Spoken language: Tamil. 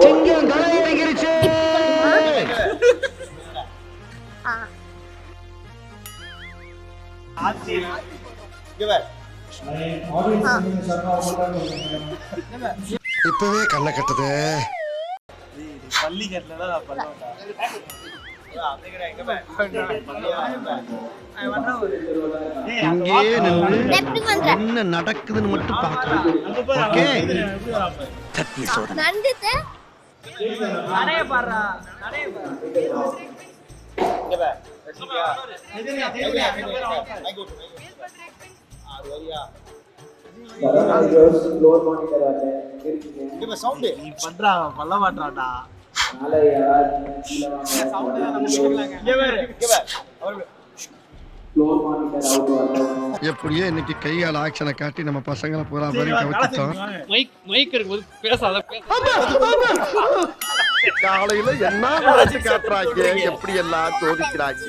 சிங்கம் களை இறங்கிருச்சு. இப்பவே கண்ணை கட்டுது. பள்ளி கட்டல இங்கே நின்று என்ன நடக்குதுன்னு மட்டும் பார்க்கலாம். ஓகே, சட்னி சோறு. எப்படியோ இன்னைக்கு கையால் ஆக்ஷனை காட்டி நம்ம பசங்களை பூரா மாதிரி கவனிச்சிட்டோம். காலையில என்ன காட்டுறாங்க, எப்படி எல்லாம் சோதிக்கிறாங்க.